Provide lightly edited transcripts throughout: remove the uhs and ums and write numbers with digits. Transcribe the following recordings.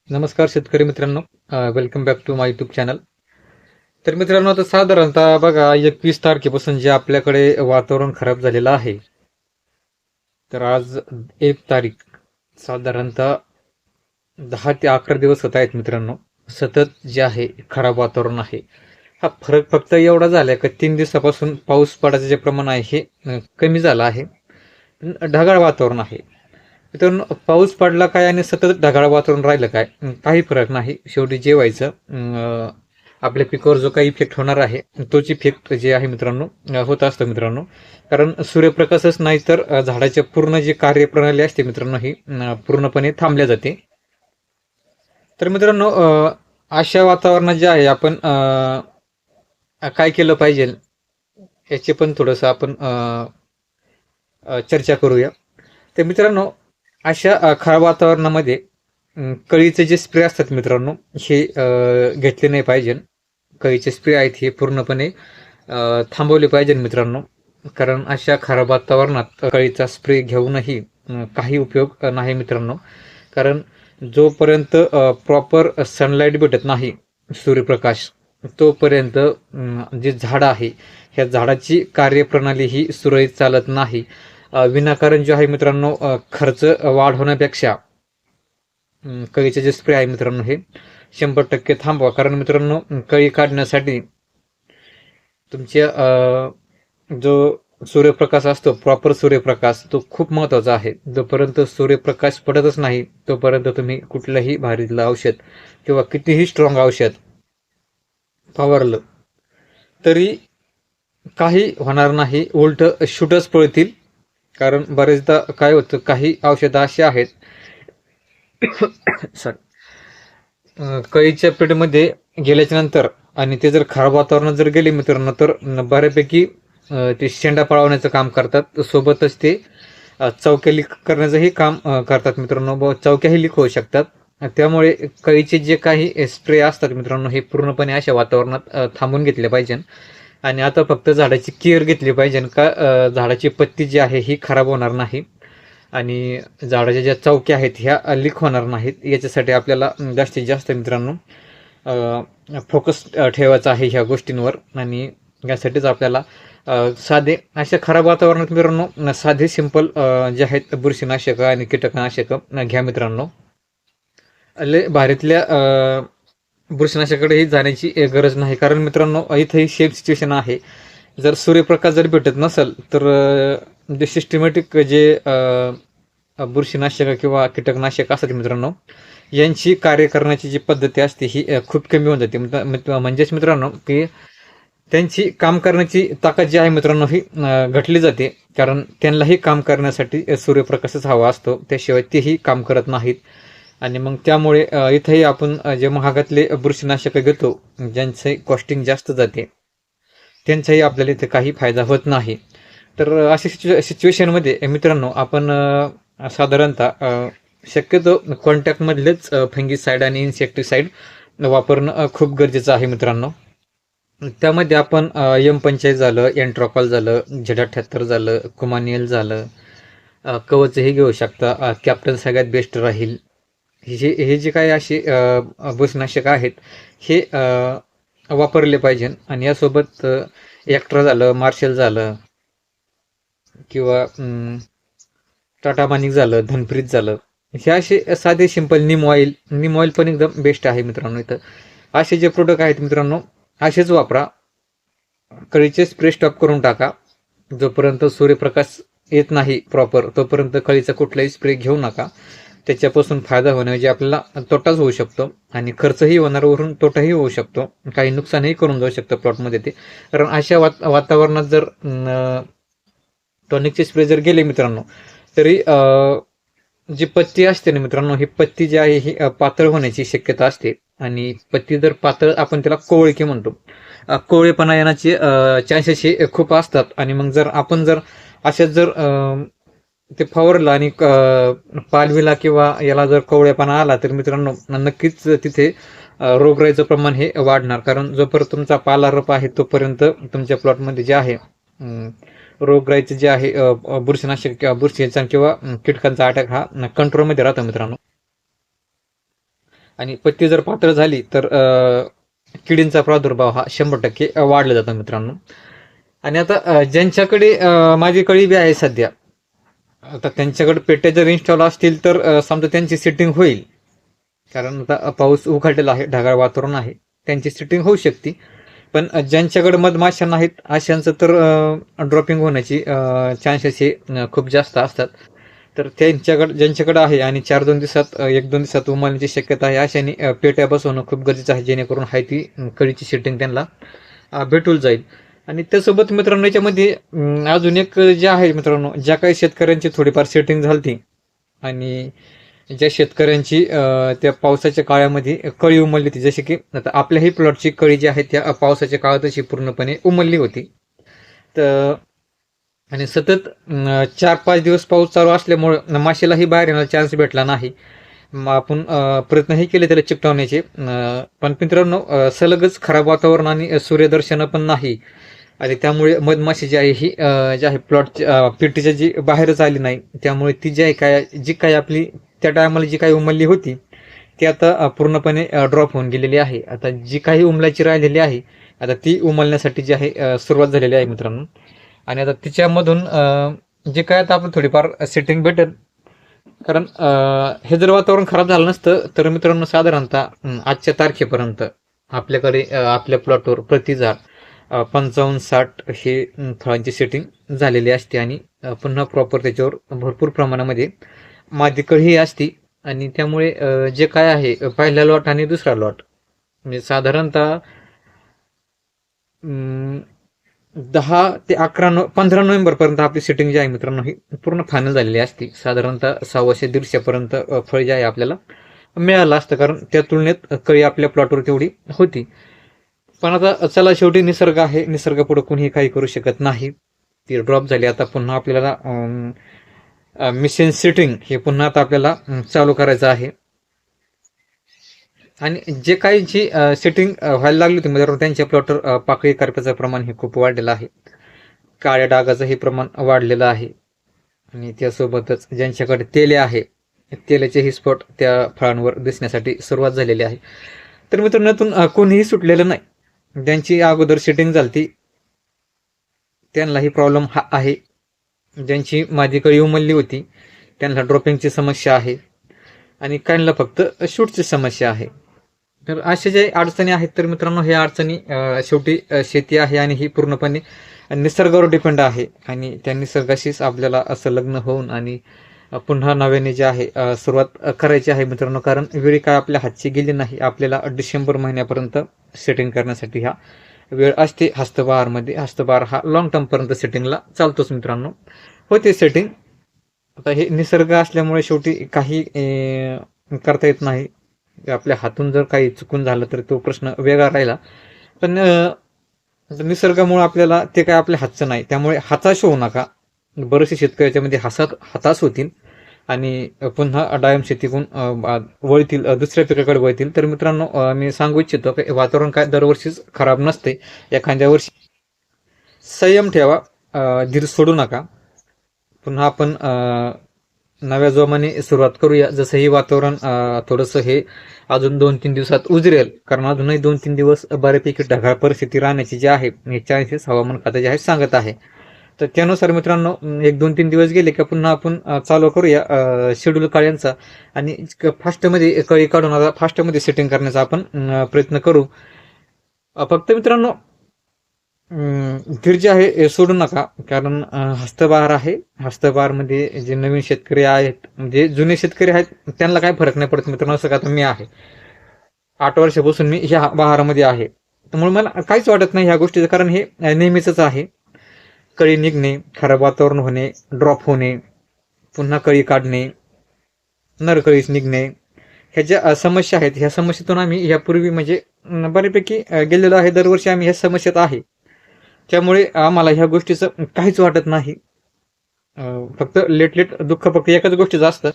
नमस्कार शेतकरी मित्रांनो, welcome back to my YouTube channel. तर मित्रांनो, आता साधारणतः बघा 21 तारखेपासून जे आपल्याकडे वातावरण खराब झालेलं आहे. तर आज 1 तारीख, साधारणतः 10 ते 11 दिवस होत आहेत मित्रांनो. सतत जे आहे खराब वातावरण आहे. हा फरक फक्त एवढा झाला का 3 दिवसापासून पाऊस पडायचं जे प्रमाण आहे हे कमी झालं आहे. ढगाळ वातावरण आहे. मित्रांनो, पाऊस पडला काय आणि सतत ढगाळ वातावरण राहिलं काय, काही फरक नाही. शेवटी जे व्हायचं, आपल्या पिकावर जो काही इफेक्ट होणार आहे तोच इफेक्ट जे आहे मित्रांनो होत असतो मित्रांनो. कारण सूर्यप्रकाशच नाही तर झाडाच्या पूर्ण जी कार्यप्रणाली असते मित्रांनो ही पूर्णपणे थांबल्या जाते. तर मित्रांनो, अशा वातावरणात जे आहे आपण काय केलं पाहिजे याचे पण थोडंसं आपण चर्चा करूया. तर मित्रांनो, अशा खराब वातावरणामध्ये कळीचे जे स्प्रे असतात मित्रांनो हे घेतले नाही पाहिजे. कळीचे स्प्रे आहेत हे पूर्णपणे थांबवले पाहिजे मित्रांनो. कारण अशा खराब वातावरणात कळीचा स्प्रे घेऊनही काही उपयोग नाही मित्रांनो. कारण जोपर्यंत प्रॉपर सनलाईट भेटत नाही, सूर्यप्रकाश, तोपर्यंत जे झाड आहे ह्या झाडाची कार्यप्रणाली ही सुरळीत चालत नाही. विनाकारण जे आहे मित्रांनो खर्च वाढवण्यापेक्षा कळीचे जे स्प्रे आहे मित्रांनो हे 100% थांबवा. कारण मित्रांनो, कळी काढण्यासाठी तुमच्या जो सूर्यप्रकाश असतो, प्रॉपर सूर्यप्रकाश, तो खूप महत्त्वाचा आहे. जोपर्यंत सूर्यप्रकाश पडतच नाही तोपर्यंत तुम्ही कुठलंही भारीतलं औषध किंवा कितीही स्ट्रॉंग औषध फवारलं तरी काही होणार नाही, उलट शूटच पळतील. कारण बरेचदा काय होतं, काही औषधं अशी आहेत सॉरी, कळीच्या पिढीमध्ये गेल्याच्या नंतर आणि ते जर खराब वातावरणात जर गेले मित्रांनो तर बऱ्यापैकी ते शेंडा पळवण्याचं काम करतात. सोबतच ते चौक्या लीक करण्याचंही काम करतात मित्रांनो. चौक्याही लीक होऊ शकतात. त्यामुळे कळीचे जे काही स्प्रे असतात मित्रांनो हे पूर्णपणे अशा वातावरणात थांबून घेतले पाहिजे. आणि आता फक्त झाडाची केअर घेतली पाहिजे का झाडाची पत्ती जी आहे ही खराब होणार नाही आणि झाडाच्या ज्या चौक्या आहेत ह्या लीक होणार नाहीत. याच्यासाठी आपल्याला जास्तीत जास्त मित्रांनो फोकस ठेवायचा आहे ह्या गोष्टींवर. आणि यासाठीच आपल्याला साधे अशा खराब वातावरणात मित्रांनो साधे सिंपल जे आहेत बुरशीनाशक आणि कीटकनाशक घ्या मित्रांनो. लय भारीतल्या बुरशीनाशकाकडेही जाण्याची गरज नाही. कारण मित्रांनो इथंही सेम सिच्युएशन आहे. जर सूर्यप्रकाश जर भेटत नसेल तर जे सिस्टमॅटिक जे बुरशीनाशक किंवा कीटकनाशक असतात मित्रांनो यांची कार्य करण्याची जी पद्धती असते ही खूप कमी होऊन जाते. म्हणजेच मित्रांनो की त्यांची काम करण्याची ताकद जी आहे मित्रांनो ही घटली जाते. कारण त्यांनाही काम करण्यासाठी सूर्यप्रकाशच हवा असतो, त्याशिवाय तेही काम करत नाहीत. आणि मग त्यामुळे इथंही आपण जे महागातले बुरशीनाशक घेतो ज्यांचे कॉस्टिंग जास्त जाते त्यांचाही आपल्याला इथे काही फायदा होत नाही. तर अशा सिच्युएशनमध्ये मित्रांनो आपण साधारणतः शक्यतो कॉन्टॅक्टमधलेच फंगिसाईड आणि इन्सेक्टिसाईड वापरणं खूप गरजेचं आहे मित्रांनो. त्यामध्ये आपण M45 झालं, एन्ट्रॉकॉल झालं, Z78 झालं, कुमानियल झालं, कवचही घेऊ शकता. कॅप्टन सगळ्यात बेस्ट राहील. हे जे काही असे बुरशीनाशक आहेत हे वापरले पाहिजे. आणि यासोबत एक्ट्रा झालं, मार्शल झालं किंवा टाटा मानिक झालं, धनप्रीत झालं, हे असे साधे सिंपल नीम ऑइल पण एकदम बेस्ट आहे मित्रांनो. इथं असे जे प्रोडक्ट आहेत मित्रांनो असेच वापरा. कळीचे स्प्रे स्टॉप करून टाका. जोपर्यंत सूर्यप्रकाश येत नाही प्रॉपर तोपर्यंत कळीचा कुठलाही स्प्रे घेऊ नका. त्याच्यापासून फायदा होण्याऐवजी आपल्याला तोटाच होऊ शकतो आणि खर्चही होणार, वरून तोटाही होऊ शकतो, काही नुकसानही करून जाऊ शकतं प्लॉटमध्ये ते. कारण अशा वातावरणात जर टॉनिकचे स्प्रे जर गेले मित्रांनो तरी जी पत्ती असते ना मित्रांनो ही पत्ती जी आहे ही पातळ होण्याची शक्यता असते. आणि पत्ती जर पातळ, आपण त्याला कोवळकी म्हणतो, कोवळेपणा येण्याचे चान्सेस हे खूप असतात. आणि मग जर आपण जर अशाच जर ते फवारलं आणि पालवीला किंवा याला जर कोवळेपणा आला तर मित्रांनो नक्कीच तिथे रोगराईचं प्रमाण हे वाढणार. कारण जोपर्यंत तुमचा पाला रोप आहे तोपर्यंत तुमच्या प्लॉटमध्ये जे आहे रोगराईचं जे आहे बुरशीनाशक किंवा बुरशीचा किंवा कीटकांचा अटॅक हा कंट्रोलमध्ये राहतो मित्रांनो. आणि पत्ती जर पातळ झाली तर किडींचा प्रादुर्भाव हा 100% वाढला जातो मित्रांनो. आणि आता ज्यांच्याकडे माझी कळी बी आहे सध्या, आता त्यांच्याकडे पेट्या जर इन्स्टॉल असतील तर समजा त्यांची सेटिंग होईल. कारण आता पाऊस उघडलेला आहे, ढगाळ वातावरण आहे, त्यांची सेटिंग होऊ शकते. पण ज्यांच्याकडे मधमाशा नाहीत अशांचं तर ड्रॉपिंग होण्याची चान्सेस हे खूप जास्त असतात. तर ज्यांच्याकडे आहे आणि 4-2 दिवसात 1-2 दिवसात उमलण्याची शक्यता आहे, अशाने पेट्या बसवणं खूप गरजेचं आहे, जेणेकरून आहे ती कळीची सेटिंग त्यांना भेटून जाईल. आणि त्यासोबत मित्रांनो याच्यामध्ये अजून एक जे आहे मित्रांनो, ज्या काही शेतकऱ्यांची थोडीफार सेटिंग झाली आणि ज्या शेतकऱ्यांची त्या पावसाच्या काळामध्ये कळी उमलली होती, जसे की आता आपल्याही प्लॉटची कळी जी आहे त्या पावसाच्या काळात अशी पूर्णपणे उमलली होती. तर आणि सतत 4-5 दिवस पाऊस चालू असल्यामुळं माशालाही बाहेर येण्याचा चान्स भेटला नाही. मग आपण प्रयत्नही केले त्याला चिकटवण्याचे, पण मित्रांनो सलगच खराब वातावरण आणि सूर्यदर्शन पण नाही आणि त्यामुळे मधमाशी जी आहे ही जी आहे प्लॉट पेटीच्या जी बाहेरच आली नाही. त्यामुळे ती जी काय आपली त्या टायमाला जी काही उमलली होती ती आता पूर्णपणे ड्रॉप होऊन गेलेली आहे. आता जी काही उमलाची राहिलेली आहे आता ती उमलण्यासाठी जी आहे सुरुवात झालेली आहे मित्रांनो. आणि आता तिच्यामधून जे काय आता आपण थोडीफार सेटिंग भेटेल. कारण हे जर वातावरण खराब झालं नसतं तर मित्रांनो साधारणतः आजच्या तारखेपर्यंत आपल्याकडे आपल्या प्लॉटवर प्रति झाड 55-60 हे फळांची सेटिंग झालेली असते आणि पुन्हा प्रॉपर त्याच्यावर भरपूर प्रमाणामध्ये मादी कळी असती. आणि त्यामुळे जे काय आहे पहिला लॉट आणि दुसरा लॉट म्हणजे साधारणतः 10 ते 15 नोव्हेंबरपर्यंत आपली सेटिंग जी आहे मित्रांनो ही पूर्ण फायनल झालेली असते. साधारणतः 100-150 पर्यंत फळ जे आहे आपल्याला मिळालं असतं, कारण त्या तुलनेत कळी आपल्या प्लॉटवर तेवढी होती. पण आता चला शेवटी निसर्ग आहे, निसर्गापुढे कोणीही काही करू शकत नाही. ती ड्रॉप झाली, आता पुन्हा आपल्याला मिशन सेटिंग हे पुन्हा आता आपल्याला चालू करायचं आहे. आणि जे काही जी सेटिंग व्हायला लागली होती म्हणजे त्यांच्या प्लॉटवर पाकळी करपाचं प्रमाण हे खूप वाढलेलं आहे, काळ्या डागाचंही प्रमाण वाढलेलं आहे. आणि त्यासोबतच ज्यांच्याकडे तेले आहे तेलाचेही स्पॉट त्या फळांवर दिसण्यासाठी सुरुवात झालेली आहे. तर मित्रांनो कोणीही सुटलेलं नाही. ज्यांची अगोदर सेटिंग झाली त्यांनाही प्रॉब्लेम हा आहे. ज्यांची माझी कळी उमलली होती त्यांना ड्रॉपिंगची समस्या आहे आणि काहींना फक्त शूटची समस्या आहे. तर अशा जे अडचणी आहेत तर मित्रांनो ह्या अडचणी शेवटी शेती आहे आणि ही पूर्णपणे निसर्गावर डिपेंड आहे. आणि त्या निसर्गाशीच आपल्याला संलग्न होऊन आणि पुन्हा नव्याने जे आहे सुरुवात करायची आहे मित्रांनो. कारण वेळी काय आपल्या हातची गेली नाही. आपल्याला डिसेंबर महिन्यापर्यंत सेटिंग करण्यासाठी हा वेळ असते हस्तबहारमध्ये. हस्तबहार हा लॉंग टर्मपर्यंत सेटिंगला चालतोच मित्रांनो. होते सेटिंग. आता हे निसर्ग असल्यामुळे शेवटी काही करता येत नाही. आपल्या हातून जर काही चुकून झालं तर तो प्रश्न वेगळा राहिला. पण निसर्गामुळे आपल्याला ते काय आपल्या हातचं नाही. त्यामुळे हताश होऊ नका. बरेचसे शेतकऱ्याच्या मध्ये हताश होतील आणि पुन्हा डाळिंब शेतीकडून वळतील, दुसऱ्या पिकाकडे वळतील. तर मित्रांनो मी सांगू इच्छितो की वातावरण काय दरवर्षीच खराब नसते. एखाद्या वर्षी संयम ठेवा, धीर सोडू नका. पुन्हा आपण नव्या जोमाने सुरुवात करूया. जसं हे वातावरण थोडंसं हे अजून 2-3 दिवसात उजरेल, कारण अजूनही 2-3 दिवस बऱ्यापैकी ढगाळ परिस्थिती राहण्याची जी आहे हे चान्सेस हवामान खातं जे आहे सांगत आहे. तर त्यानुसार मित्रांनो 1-2-3 दिवस गेले की पुन्हा आपण चालू करूया शेड्यूल काळ्यांचा आणि फास्टमध्ये कळी काढून आता फास्टमध्ये सेटिंग करण्याचा आपण प्रयत्न करू. फक्त मित्रांनो धीर जे आहे सोडू नका, कारण हस्तबहार आहे. हस्तबहारमध्ये जे नवीन शेतकरी आहेत म्हणजे जुने शेतकरी आहेत त्यांना काय फरक नाही पडत मित्रांनो. असं का आता मी आहे 8 वर्षापासून मी ह्या बहारामध्ये आहे, त्यामुळे मला काहीच वाटत नाही ह्या गोष्टीचं. कारण हे नेहमीच आहे. कळी निघणे, खराब वातावरण होणे, ड्रॉप होणे, पुन्हा कळी काढणे, नरकळीच निघणे, ह्या ज्या समस्या आहेत ह्या समस्येतून आम्ही ह्यापूर्वी म्हणजे बऱ्यापैकी गेलेलो आहे. दरवर्षी आम्ही ह्या समस्येत आहे. त्यामुळे आम्हाला ह्या गोष्टीचं काहीच वाटत नाही. फक्त लेट दुःख फक्त एकाच गोष्टीचं असतं,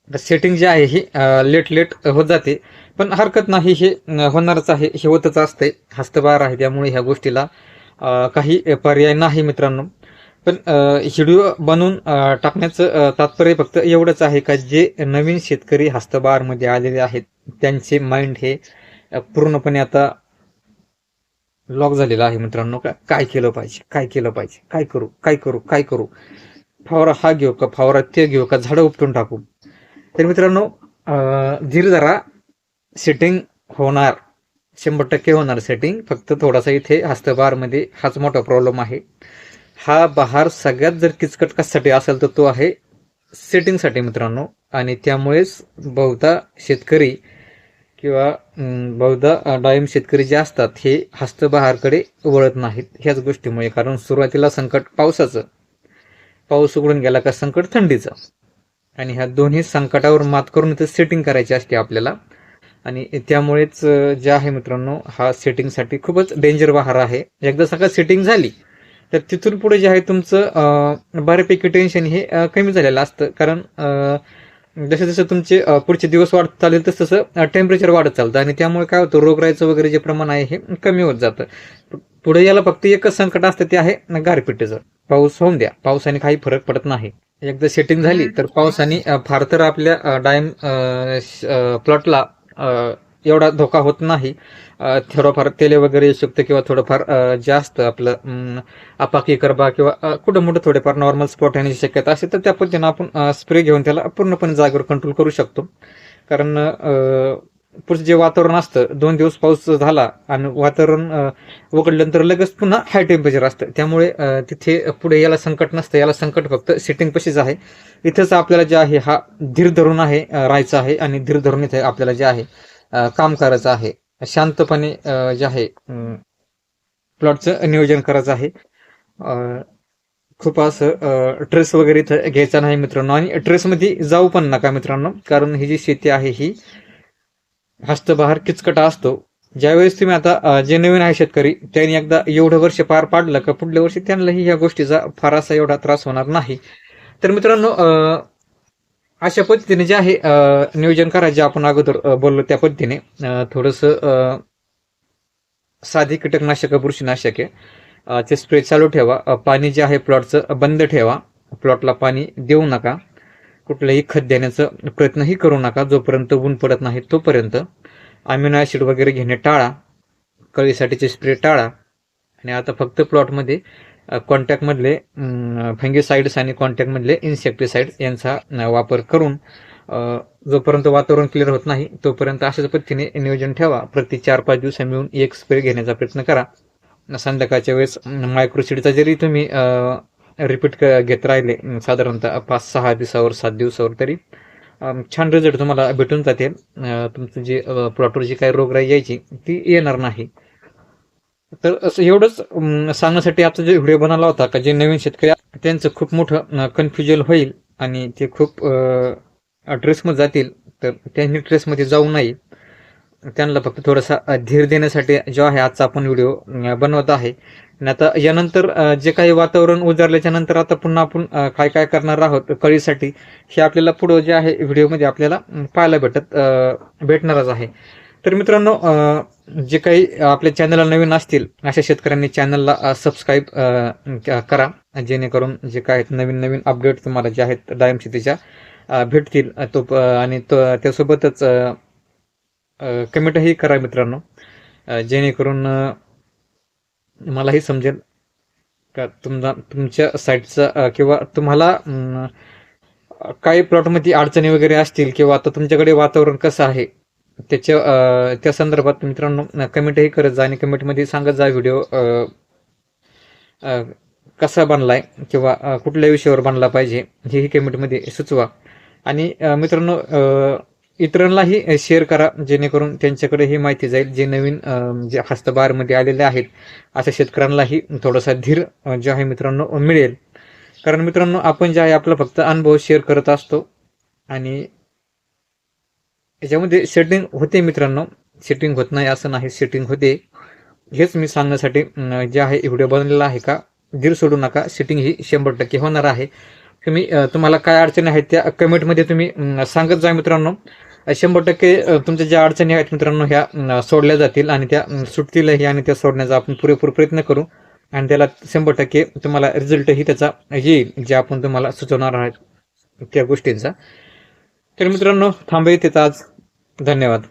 सेटिंग जी आहे ही लेट होत जाते. पण हरकत नाही, हे होणारच आहे, हे होतच असते. हस्तबहार आहे त्यामुळे ह्या गोष्टीला काही पर्याय नाही मित्रांनो. पण व्हिडिओ बनवून टाकण्याचं तात्पर्य फक्त एवढंच आहे का जे नवीन शेतकरी हस्तबहारमध्ये आलेले आहेत त्यांचे माइंड हे पूर्णपणे आता लॉक झालेलं आहे मित्रांनो. काय केलं पाहिजे, काय केलं पाहिजे, काय करू, काय करू, काय करू, फवारा हा घेऊ का, फवारा ते घेऊ का, झाडं उपटून टाकू. तर मित्रांनो धीर धरा, सेटिंग होणार, 100% होणार सेटिंग. फक्त थोडासा इथे हस्तबहारमध्ये हाच मोठा प्रॉब्लेम आहे. हा बहार सगळ्यात जर किचकट कशासाठी असेल तर तो आहे सेटिंगसाठी मित्रांनो. आणि त्यामुळेच बहुधा शेतकरी किंवा बहुधा डाळिंब शेतकरी जे असतात हे हस्तबहारकडे वळत नाहीत ह्याच गोष्टीमुळे. कारण सुरुवातीला संकट पावसाचं, पाऊस उघडून गेला का संकट थंडीचं, आणि ह्या दोन्ही संकटावर मात करून इथं सेटिंग करायची असते आपल्याला. आणि त्यामुळेच जे आहे मित्रांनो हा सेटिंगसाठी खूपच डेंजर बहार आहे. एकदा सगळं सेटिंग झाली तर तिथून पुढे जे आहे तुमचं बऱ्यापैकी टेन्शन हे कमी झालेलं असतं. कारण जसं जसं तुमचे पुढचे दिवस वाढत चालेल तसं तसं टेम्परेचर वाढत चालतं, आणि त्यामुळे काय होतं रोगराईचं वगैरे जे प्रमाण आहे हे कमी होत जातं. पुढे याला फक्त एकच संकट असतं, ते आहे गारपिटीचं. पाऊस होऊन द्या, पावसाने काही फरक पडत नाही. एकदा सेटिंग झाली तर पावसाने फार तर आपल्या डाळिंब प्लॉटला एवढा धोका होत नाही. थोडंफार तेले वगैरे येऊ शकतं, किंवा थोडंफार जास्त आपलं अपाकी करबा किंवा कुठं मोठं थोडेफार नॉर्मल स्पॉट येण्याची शक्यता असते, तर त्या पद्धतीनं आपण स्प्रे घेऊन त्याला पूर्णपणे जागेवर कंट्रोल करू शकतो. कारण पुढचं जे वातावरण असतं, 2 दिवस पाऊस झाला आणि वातावरण उघडल्यानंतर लगेच पुन्हा हाय टेम्परेचर असतं. त्यामुळे तिथे पुढे याला संकट नसतं. याला संकट फक्त सेटिंग पशीच आहे. इथंच आपल्याला जे आहे हा धीर धरून आहे राहायचं आहे, आणि धीर धरून इथे आपल्याला जे आहे काम करायचं आहे. शांतपणे जे आहे प्लॉटचं नियोजन करायचं आहे. खूप असं ट्रेस वगैरे इथं घ्यायचा नाही मित्रांनो, आणि ट्रेसमध्ये जाऊ पण नका मित्रांनो. कारण ही जी शेती आहे ही हस्तबहार किचकटा असतो. ज्यावेळेस तुम्ही आता जे नवीन आहे शेतकरी त्यांनी एकदा एवढं वर्ष पार पाडलं का पुढल्या वर्षी त्यांनाही ह्या गोष्टीचा फार असा एवढा त्रास होणार नाही. तर मित्रांनो अशा पद्धतीने जे आहे नियोजन करायचे आपण अगोदर बोललो त्या पद्धतीने थोडंसं साधी कीटकनाशक बुरशीनाशके ते स्प्रे चालू ठेवा. पाणी जे आहे प्लॉटचं बंद ठेवा. प्लॉटला पाणी देऊ नका. कुठलंही खत देण्याचा प्रयत्नही करू नका जोपर्यंत ऊन पडत नाही तोपर्यंत. अमिनो ॲसिड वगैरे घेणे टाळा. कळीसाठीचे स्प्रे टाळा. आणि आता फक्त प्लॉटमध्ये कॉन्टॅक्टमधले फंगिसाइड्स आणि कॉन्टॅक्टमधले इन्सेक्टिसाइड्स यांचा वापर करून जोपर्यंत वातावरण क्लिअर होत नाही तोपर्यंत अशाच पद्धतीने नियोजन ठेवा. प्रति 4-5 दिवसांनी मिळून एक स्प्रे घेण्याचा प्रयत्न करा. संध्याकाळच्या वेळेस मायक्रोसीडचा जरी तुम्ही रिपीट घेत राहिले साधारणतः 5-6 दिवसावर 7 दिवसावर तरी छान रिझल्ट तुम्हाला भेटून जातील. तुमचं जे प्लॉटवर जी काही रोगराई यायची ती येणार नाही. तर असं एवढंच सांगण्यासाठी आजचा जो व्हिडिओ बनवला होता का जे नवीन शेतकरी त्यांचं खूप मोठं कन्फ्युजन होईल आणि ते खूप ट्रेसमध्ये जातील. तर त्यांनी ट्रेसमध्ये जाऊ नये. त्यांना फक्त थोडासा धीर देण्यासाठी जो आहे आजचा आपण व्हिडिओ बनवत आहे. आणि आता यानंतर जे काही वातावरण उजारल्याच्या नंतर आता पुन्हा आपण काय काय करणार आहोत कळीसाठी हे आपल्याला पुढं जे आहे व्हिडिओमध्ये आपल्याला पाहायला भेटणारच आहे. तर मित्रांनो जे काही आपल्या चॅनलला नवीन असतील अशा शेतकऱ्यांनी चॅनलला सबस्क्राईब करा, जेणेकरून जे काय नवीन नवीन अपडेट तुम्हाला जे आहेत डाळिंब शेतीच्या भेटतील. आणि त्यासोबतच कमेंटही करा मित्रांनो, जेणेकरून मलाही समजेल का तुमच्या साईटचा किंवा तुम्हाला काही प्लॉटमध्ये अडचणी वगैरे असतील किंवा आता तुमच्याकडे वातावरण कसं आहे त्या संदर्भात मित्रांनो कमेंटही करत जा. आणि कमेंटमध्ये सांगत जा व्हिडिओ कसा बनलाय किंवा कुठल्या विषयावर बनला पाहिजे हेही कमेंटमध्ये सुचवा. आणि मित्रांनो इतरांनाही शेअर करा, जेणेकरून त्यांच्याकडे ही माहिती जाईल. जे नवीन जे हस्तबहारमध्ये आलेले आहेत अशा शेतकऱ्यांनाही थोडासा धीर जे आहे मित्रांनो मिळेल. कारण मित्रांनो आपण जे आहे आपला फक्त अनुभव शेअर करत असतो आणि याच्यामध्ये सेटिंग होते मित्रांनो, सेटिंग होत नाही असं नाही, सेटिंग होते. हेच मी सांगण्यासाठी जे आहे व्हिडिओ बनवलेला आहे का धीर सोडू नका, सेटिंग ही 100% होणार आहे. तुम्हाला काय अडचणी आहेत त्या कमेंटमध्ये तुम्ही सांगत जा मित्रांनो. 100% तुमच्या ज्या अडचणी आहेत मित्रांनो ह्या सोडल्या जातील आणि त्या सुटतीलही आणि त्या सोडण्याचा आपण पुरेपूर प्रयत्न करू आणि त्याला 100% तुम्हाला रिझल्टही त्याचा येईल जे आपण तुम्हाला सुचवणार आहात त्या गोष्टींचा. तर मित्रांनो थांबे तिथं आज. धन्यवाद.